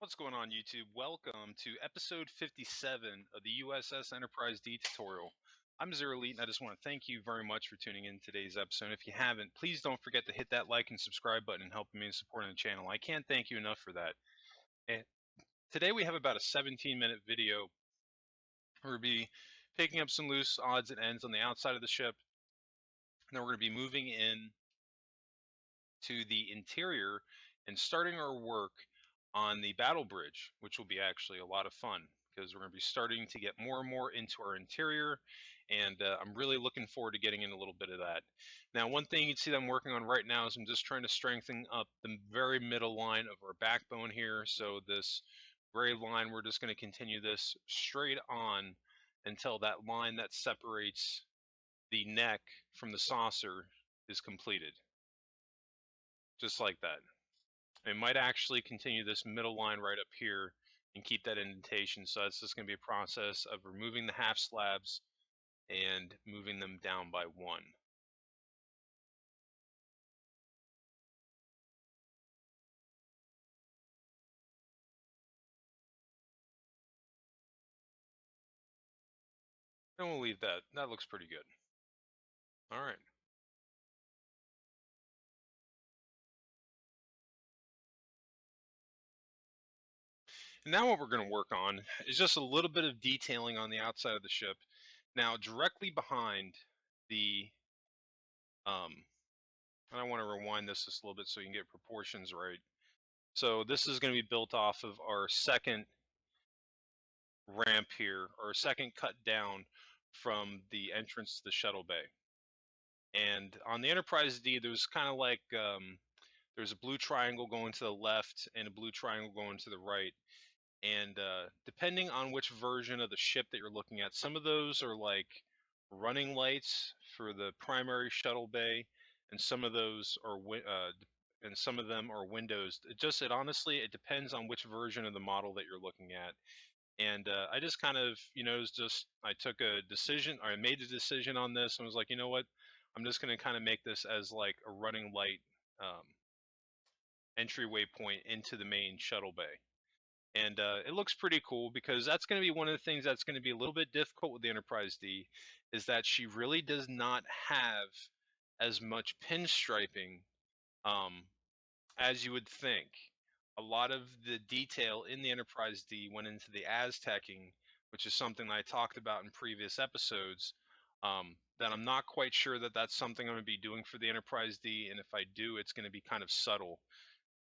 What's going on, YouTube? Welcome to episode 57 of the U.S.S. Enterprise D tutorial. I'm Zero Elite, and I just want to thank you very much for tuning in today's episode. If you haven't, please don't forget to hit that like and subscribe button and helping me in supporting the channel. I can't thank you enough for that. And today we have about a 17-minute video. We're going to be picking up some loose odds and ends on the outside of the ship. And then we're going to be moving in to the interior and starting our work on the Battlebridge, which will be actually a lot of fun because we're going to be starting to get more and more into our interior, and I'm really looking forward to getting in a little bit of that. Now, one thing you can see that I'm working on right now is I'm just trying to strengthen up the very middle line of our backbone here. So this gray line, we're just going to continue this straight on until that line that separates the neck from the saucer is completed. Just like that. I might actually continue this middle line right up here and keep that indentation. So it's just going to be a process of removing the half slabs and moving them down by one. And we'll leave that. That looks pretty good. All right. Now what we're going to work on is just a little bit of detailing on the outside of the ship. Now, directly behind the, and I want to rewind this just a little bit so you can get proportions right. So this is going to be built off of our second ramp here, or second cut down from the entrance to the shuttle bay. And on the Enterprise D, there's kind of like there's a blue triangle going to the left and a blue triangle going to the right. And depending on which version of the ship that you're looking at, some of those are like running lights for the primary shuttle bay, and some of those are and some of them are windows. It honestly, it depends on which version of the model that you're looking at. And I just kind of, I took a decision, or I made a decision on this, and was like, you know what, I'm just going to kind of make this as like a running light um, entryway point into the main shuttle bay. And it looks pretty cool because that's going to be one of the things that's going to be a little bit difficult with the Enterprise D, is that she really does not have as much pinstriping um, as you would think. A lot of the detail in the Enterprise D went into the Aztecing, which is something that I talked about in previous episodes. That I'm not quite sure that that's something I'm going to be doing for the Enterprise D, and if I do, it's going to be kind of subtle.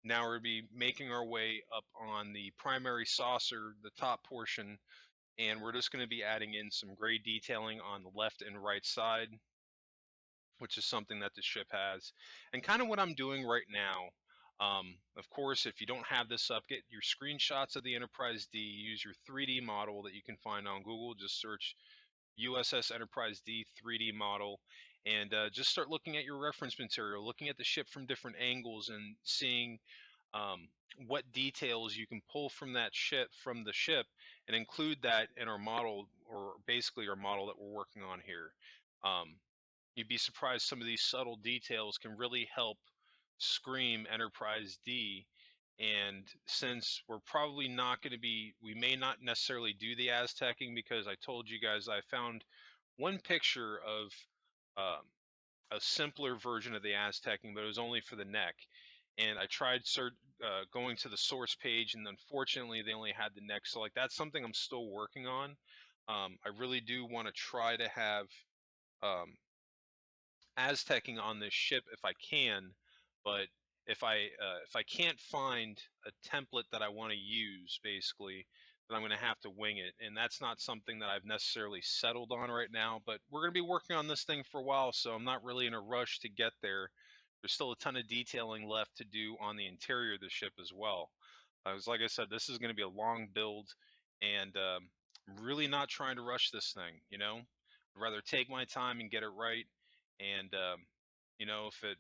Now we're going to be making our way up on the primary saucer, the top portion, and we're just going to be adding in some gray detailing on the left and right side, which is something that the ship has. And kind of what I'm doing right now, of course, if you don't have this up, get your screenshots of the Enterprise D, use your 3D model that you can find on Google, just search U.S.S. Enterprise D 3D model, and just start looking at your reference material, looking at the ship from different angles and seeing what details you can pull from that ship, and include that in our model, or basically our model that we're working on here. You'd be surprised some of these subtle details can really help scream Enterprise D. And since we're probably not going to be, we may not necessarily do the Aztecing, because I told you guys I found one picture of a simpler version of the Aztecing, but it was only for the neck. And I tried going to the source page, and unfortunately they only had the neck. So like, that's something I'm still working on. I really do want to try to have um, Aztecing on this ship if I can, but if I can't find a template that I want to use, basically, then I'm going to have to wing it, and that's not something that I've necessarily settled on right now. But we're going to be working on this thing for a while, so I'm not really in a rush to get there. There's still a ton of detailing left to do on the interior of the ship as well. Like I said, this is going to be a long build, and I'm really not trying to rush this thing. I'd rather take my time and get it right. And if it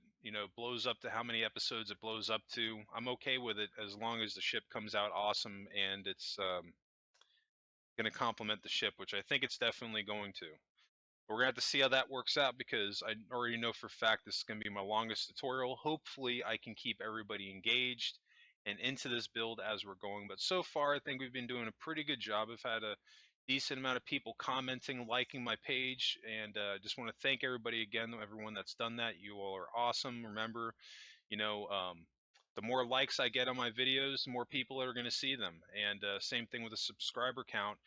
blows up to how many episodes it blows up to, I'm okay with it, as long as the ship comes out awesome and it's going to complement the ship, which I think it's definitely going to. But we're going to have to see how that works out, because I already know for a fact this is going to be my longest tutorial. Hopefully I can keep everybody engaged and into this build as we're going. But so far, I think we've been doing a pretty good job. I've had a decent amount of people commenting, liking my page, and just want to thank everybody again, everyone that's done that. You all are awesome. Remember, you know, the more likes I get on my videos, the more people are going to see them. And same thing with the subscriber count.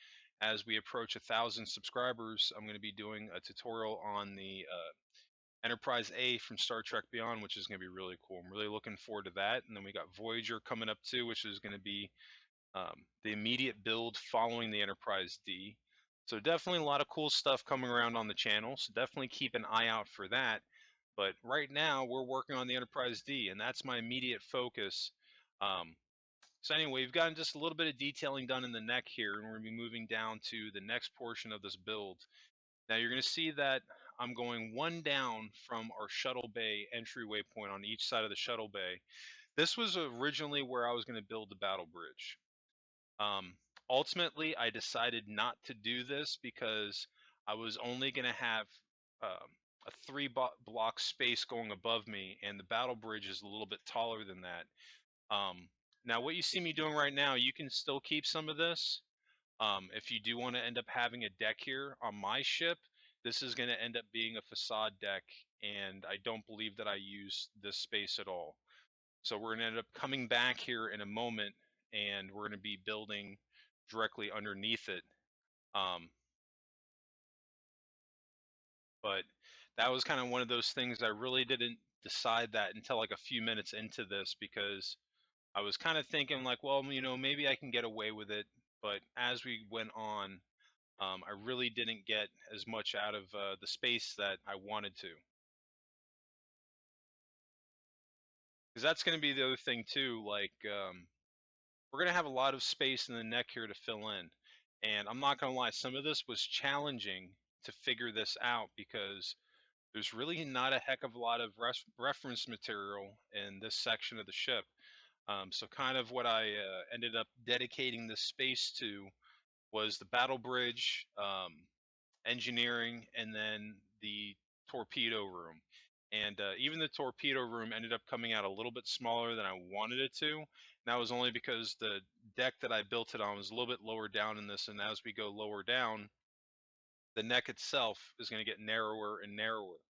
As we approach 1,000 subscribers, I'm going to be doing a tutorial on the Enterprise A from Star Trek Beyond, which is going to be really cool. I'm really looking forward to that. And then we got Voyager coming up too, which is going to be the immediate build following the Enterprise D. So definitely a lot of cool stuff coming around on the channel. So definitely keep an eye out for that. But right now we're working on the Enterprise D, and that's my immediate focus. So anyway, we've gotten just a little bit of detailing done in the neck here, and we're going to be moving down to the next portion of this build. Now you're going to see that I'm going one down from our shuttle bay entryway point on each side of the shuttle bay. This was originally where I was going to build the battle bridge. Um, Ultimately, I decided not to do this because I was only going to have um, a block space going above me, and the battle bridge is a little bit taller than that. Now, what you see me doing right now, you can still keep some of this. If you do want to end up having a deck here on my ship, this is going to end up being a facade deck, and I don't believe that I use this space at all. So we're going to end up coming back here in a moment, and we're going to be building directly underneath it. But that was kind of one of those things I really didn't decide that until like a few minutes into this, because I was kind of thinking like, well, maybe I can get away with it. But as we went on, I really didn't get as much out of the space that I wanted to. Because that's going to be the other thing too. Like, we're going to have a lot of space in the neck here to fill in. And I'm not going to lie, some of this was challenging to figure this out because there's really not a heck of a lot of reference material in this section of the ship. So kind of what I ended up dedicating this space to was the battle bridge, engineering, and then the torpedo room. And even the torpedo room ended up coming out a little bit smaller than I wanted it to. And that was only because the deck that I built it on was a little bit lower down in this, and as we go lower down, the neck itself is going to get narrower and narrower.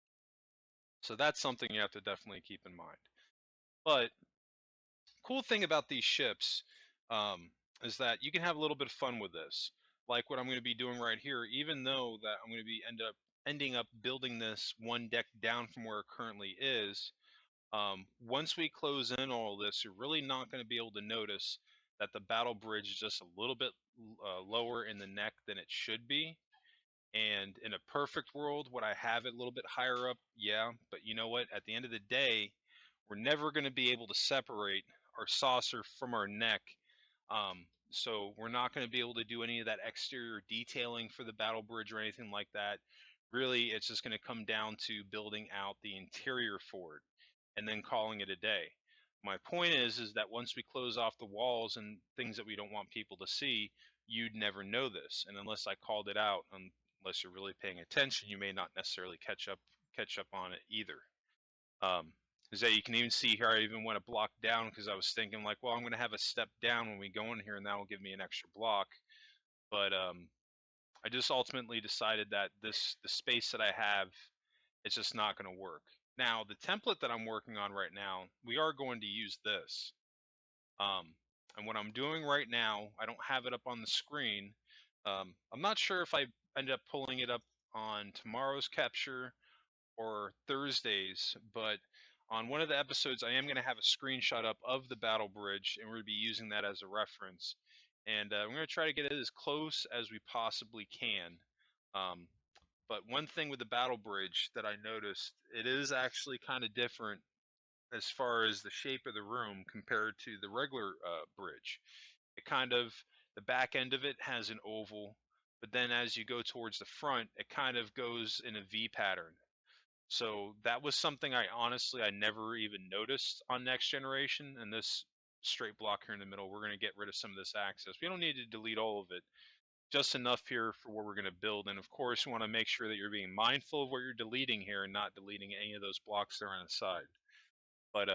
So that's something you have to definitely keep in mind. But cool thing about these ships is that you can have a little bit of fun with this. Like what I'm going to be doing right here, even though that I'm going to be ending up building this one deck down from where it currently is. Once we close in all this, you're really not going to be able to notice that the battle bridge is just a little bit lower in the neck than it should be. And in a perfect world, would I have it a little bit higher up? Yeah, but you know what? At the end of the day, we're never going to be able to separate our saucer from our neck. So we're not going to be able to do any of that exterior detailing for the battle bridge or anything like that. Really, it's just going to come down to building out the interior for it and then calling it a day. My point is that once we close off the walls and things that we don't want people to see, you'd never know this. And unless I called it out, unless you're really paying attention, you may not necessarily catch up on it either. Is that you can even see here, I even went a block down because I was thinking like, well, I'm going to have a step down when we go in here, and that will give me an extra block. But I just ultimately decided that the space that I have, it's just not going to work. Now, the template that I'm working on right now, we are going to use this. And what I'm doing right now, I don't have it up on the screen. I'm not sure if I end up pulling it up on tomorrow's capture or Thursdays, but on one of the episodes, I am going to have a screenshot up of the battle bridge, and we're going to be using that as a reference. And we're going to try to get it as close as we possibly can. But one thing with the battle bridge that I noticed, it is actually kind of different as far as the shape of the room compared to the regular bridge. It kind of, the back end of it has an oval, but then as you go towards the front, it kind of goes in a V pattern. So that was something I never even noticed on Next Generation. And this straight block here in the middle, we're going to get rid of some of this access. We don't need to delete all of it, just enough here for what we're going to build. And of course, you want to make sure that you're being mindful of what you're deleting here and not deleting any of those blocks there on the side. But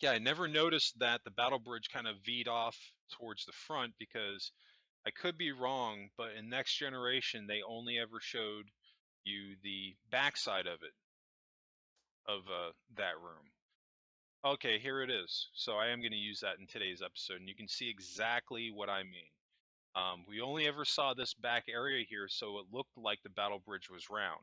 Yeah, I never noticed that the battle bridge kind of V'd off towards the front because I could be wrong, but in Next Generation they only ever showed you the backside of it, of that room. Okay, here it is. So I am going to use that in today's episode, and you can see exactly what I mean. We only ever saw this back area here, so it looked like the battle bridge was round.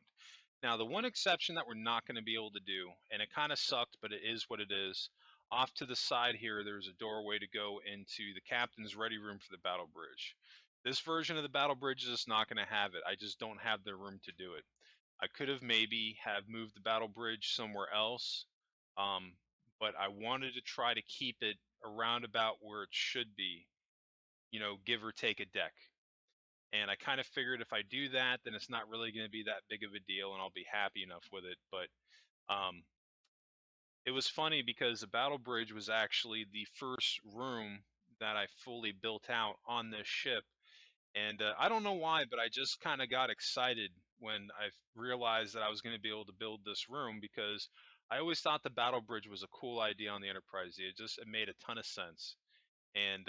Now, the one exception that we're not going to be able to do, and it kind of sucked, but it is what it is. Off to the side here, there's a doorway to go into the captain's ready room for the battle bridge. This version of the battle bridge is just not going to have it. I just don't have the room to do it. I could have maybe have moved the battle bridge somewhere else, um, but I wanted to try to keep it around about where it should be, give or take a deck. And I kind of figured if I do that, then it's not really going to be that big of a deal, and I'll be happy enough with it. But um, it was funny because the Battle Bridge was actually the first room that I fully built out on this ship. And I don't know why, but I just kind of got excited when I realized that I was going to be able to build this room because I always thought the Battle Bridge was a cool idea on the Enterprise. It made a ton of sense, and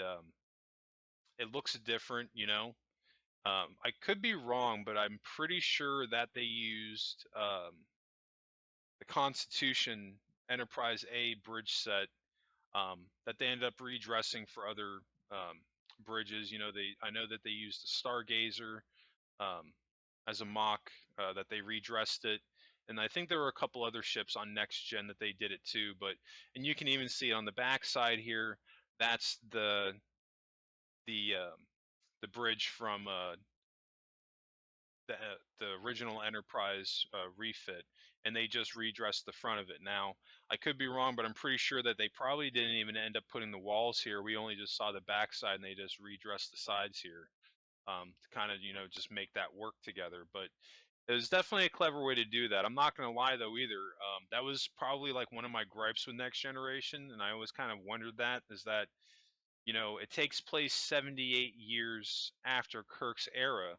it looks different. I could be wrong, but I'm pretty sure that they used the Constitution Enterprise A bridge set that they ended up redressing for other bridges. I know that they used the Stargazer um, as a mock, that they redressed it, and I think there were a couple other ships on Next Gen that they did it too. And you can even see it on the back side here. That's the bridge from the original Enterprise refit, and they just redressed the front of it. Now, I could be wrong, but I'm pretty sure that they probably didn't even end up putting the walls here. We only just saw the backside, and they just redressed the sides here to kind of just make that work together. But it was definitely a clever way to do that. I'm not going to lie though either. That was probably like one of my gripes with Next Generation, and I always kind of wondered that is that it takes place 78 years after Kirk's era,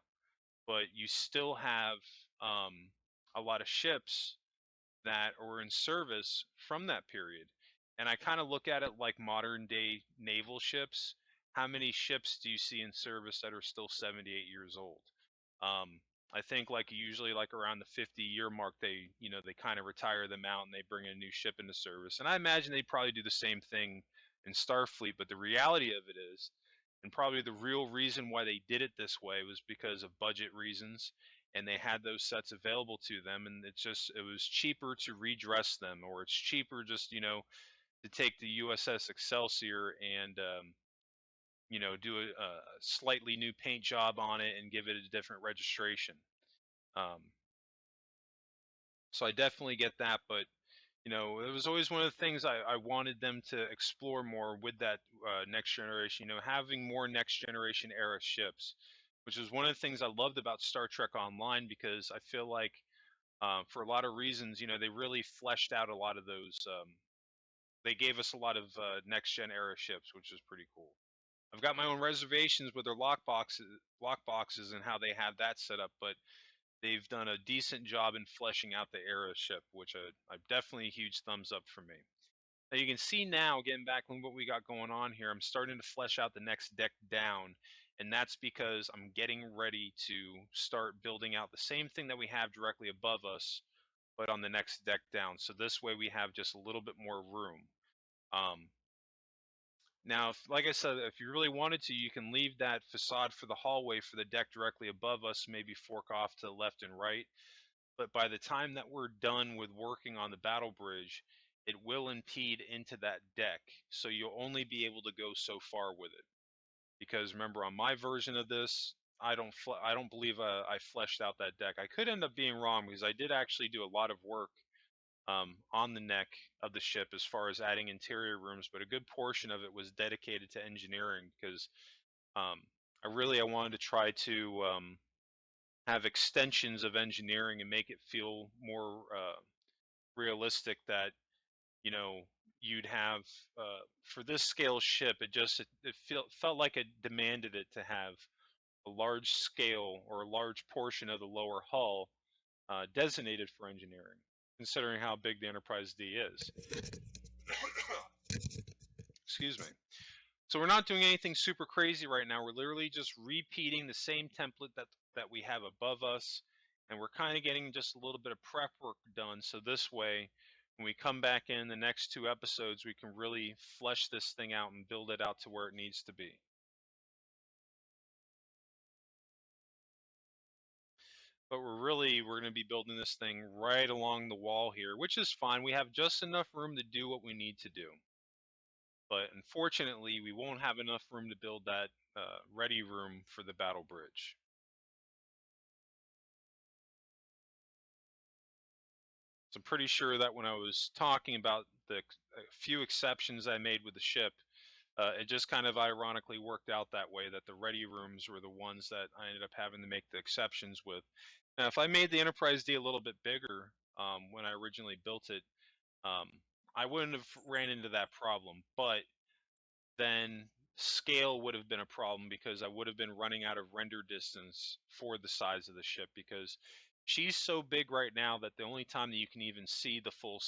but you still have um, a lot of ships that are in service from that period. And I kind of look at it like modern day naval ships. How many ships do you see in service that are still 78 years old? I think like usually like around the 50-year mark, they kind of retire them out and they bring a new ship into service. And I imagine they probably do the same thing in Starfleet. But the reality of it is, and probably the real reason why they did it this way was because of budget reasons, and they had those sets available to them, and it was cheaper to redress them, or it's cheaper just to take the U.S.S. Excelsior and do a slightly new paint job on it and give it a different registration. Um, so I definitely get that, but it was always one of the things I wanted them to explore more with that next generation. Having more next generation era ships, which is one of the things I loved about Star Trek Online because I feel like for a lot of reasons, they really fleshed out a lot of those. They gave us a lot of next gen era ships, which is pretty cool. I've got my own reservations with their lock boxes and how they have that set up, but they've done a decent job in fleshing out the era ship, which I definitely a huge thumbs up for me. Now you can see now, getting back on what we got going on here, I'm starting to flesh out the next deck down, and that's because I'm getting ready to start building out the same thing that we have directly above us, but on the next deck down. So this way we have just a little bit more room. Um, Now, like I said, if you really wanted to, you can leave that facade for the hallway for the deck directly above us, maybe fork off to the left and right. But by the time that we're done with working on the battle bridge, it will impede into that deck. So you'll only be able to go so far with it. Because remember, on my version of this, I don't believe I fleshed out that deck. I could end up being wrong because I did actually do a lot of work on the neck of the ship as far as adding interior rooms, but a good portion of it was dedicated to engineering because um, I wanted to try to have extensions of engineering and make it feel more realistic that you know you'd have for this scale ship. It felt like it demanded it to have a large scale or a large portion of the lower hull designated for engineering, considering how big the Enterprise D is. Excuse me. So we're not doing anything super crazy right now. We're literally just repeating the same template that we have above us, and we're kind of getting just a little bit of prep work done. So this way, when we come back in the next 2 episodes, we can really flesh this thing out and build it out to where it needs to be. But we're going to be building this thing right along the wall here, which is fine. We have just enough room to do what we need to do. But unfortunately, we won't have enough room to build that ready room for the Battlebridge. So I'm pretty sure that when I was talking about the few exceptions I made with the ship, it just kind of ironically worked out that way, that the ready rooms were the ones that I ended up having to make the exceptions with. Now, if I made the Enterprise D a little bit bigger when I originally built it, um, I wouldn't have ran into that problem. But then scale would have been a problem because I would have been running out of render distance for the size of the ship, because she's so big right now that the only time that you can even see the full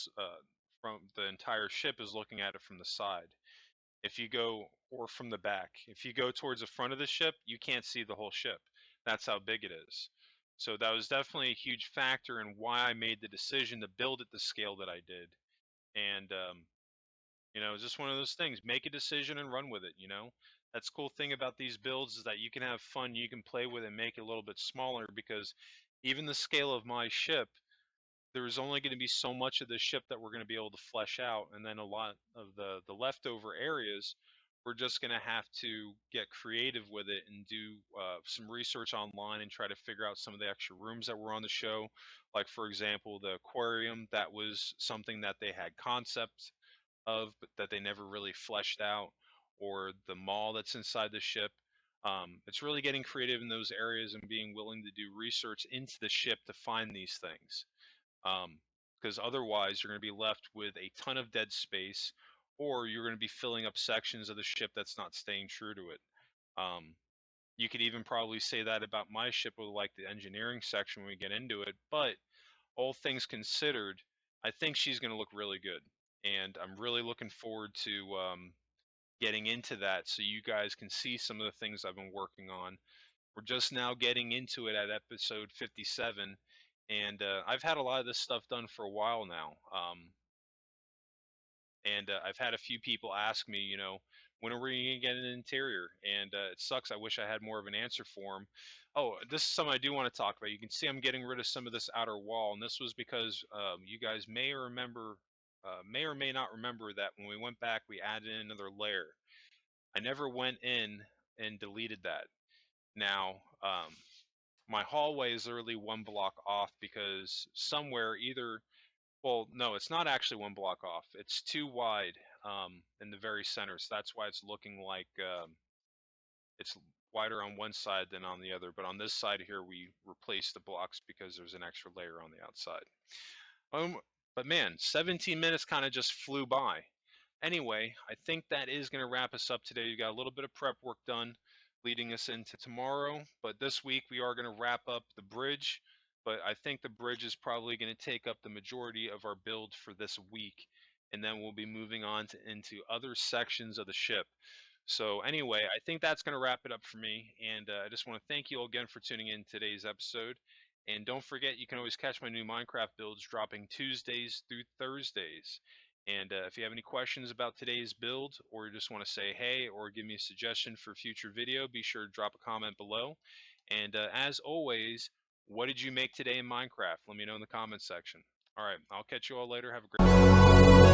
from the entire ship is looking at it from the side. If you go, or from the back, if you go towards the front of the ship, you can't see the whole ship. That's how big it is. So that was definitely a huge factor in why I made the decision to build it the scale that I did. And it's just one of those things. Make a decision and run with it. That's the cool thing about these builds, is that you can have fun. You can play with it and make it a little bit smaller, because even the scale of my ship, there's only going to be so much of the ship that we're going to be able to flesh out, and then a lot of the leftover areas, we're just going to have to get creative with it and do some research online and try to figure out some of the extra rooms that were on the show. Like, for example, the aquarium, that was something that they had concepts of, but that they never really fleshed out, or the mall that's inside the ship. It's really getting creative in those areas and being willing to do research into the ship to find these things. Because otherwise, you're going to be left with a ton of dead space, or you're going to be filling up sections of the ship that's not staying true to it. You could even probably say that about my ship with like the engineering section when we get into it, but all things considered, I think she's going to look really good. And I'm really looking forward to getting into that so you guys can see some of the things I've been working on. We're just now getting into it at episode 57, and I've had a lot of this stuff done for a while now. And I've had a few people ask me, when are we going to get an interior? And it sucks. I wish I had more of an answer for them. Oh, this is something I do want to talk about. You can see I'm getting rid of some of this outer wall, and this was because you guys may or may not remember that when we went back, we added in another layer. I never went in and deleted that. Now, my hallway is literally one block off, because somewhere either, well, no, it's not actually one block off. It's too wide in the very center, so that's why it's looking like it's wider on one side than on the other. But on this side here, we replaced the blocks because there's an extra layer on the outside. Um, but man, 17 minutes kind of just flew by. Anyway, I think that is going to wrap us up today. You got a little bit of prep work done leading us into tomorrow, but this week we are going to wrap up the bridge. But I think the bridge is probably going to take up the majority of our build for this week, and then we'll be moving on into other sections of the ship. So anyway, I think that's going to wrap it up for me, and I just want to thank you all again for tuning in today's episode. And don't forget, you can always catch my new Minecraft builds dropping Tuesdays through Thursdays. And if you have any questions about today's build, or you just want to say hey, or give me a suggestion for a future video, be sure to drop a comment below. And as always, what did you make today in Minecraft? Let me know in the comments section. All right, I'll catch you all later. Have a great